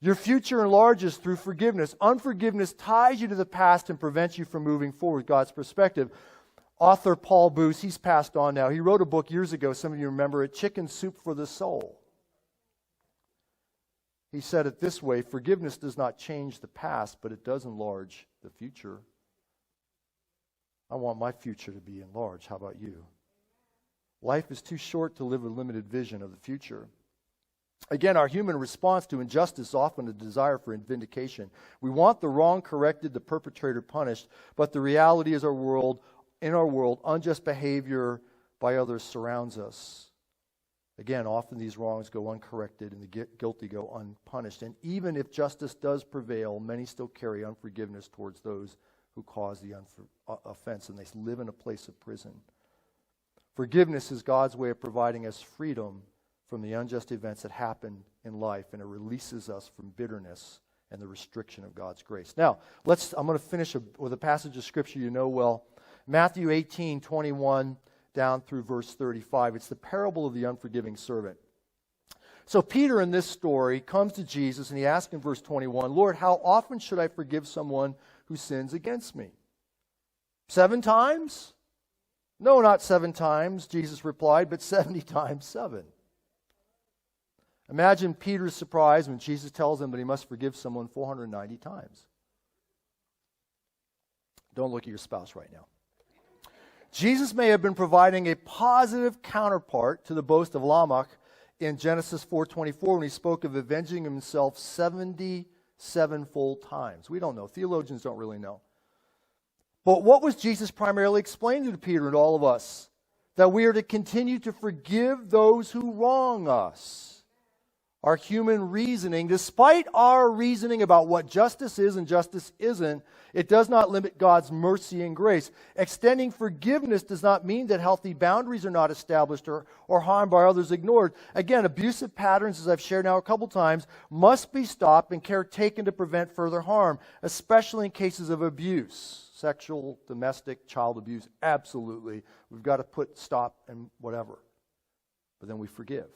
Your future enlarges through forgiveness. Unforgiveness ties you to the past and prevents you from moving forward with God's perspective. Author Paul Boos, he's passed on now. He wrote a book years ago, some of you remember it, Chicken Soup for the Soul. He said it this way: forgiveness does not change the past, but it does enlarge the future. I want my future to be enlarged. How about you? Life is too short to live a limited vision of the future. Again, our human response to injustice is often a desire for vindication. We want the wrong corrected, the perpetrator punished, but the reality is in our world, unjust behavior by others surrounds us. Again, often these wrongs go uncorrected and the guilty go unpunished. And even if justice does prevail, many still carry unforgiveness towards those who cause the offense, and they live in a place of prison. Forgiveness is God's way of providing us freedom from the unjust events that happen in life, and it releases us from bitterness and the restriction of God's grace. Now, I'm going to finish with a passage of Scripture you know well. Matthew 18:21 down through verse 35. It's the parable of the unforgiving servant. So Peter in this story comes to Jesus and he asks in verse 21, Lord, how often should I forgive someone who sins against me? 7 times? No, not 7 times, Jesus replied, but 70 times 7. Imagine Peter's surprise when Jesus tells him that he must forgive someone 490 times. Don't look at your spouse right now. Jesus may have been providing a positive counterpart to the boast of Lamech in Genesis 4:24 when he spoke of avenging himself 77-fold times. We don't know. Theologians don't really know. But what was Jesus primarily explaining to Peter and all of us? That we are to continue to forgive those who wrong us. Our human reasoning, despite our reasoning about what justice is and justice isn't, it does not limit God's mercy and grace. Extending forgiveness does not mean that healthy boundaries are not established or harm by others ignored. Again, abusive patterns, as I've shared now a couple times, must be stopped and care taken to prevent further harm, especially in cases of abuse, sexual, domestic, child abuse. Absolutely. We've got to stop and whatever. But then we forgive.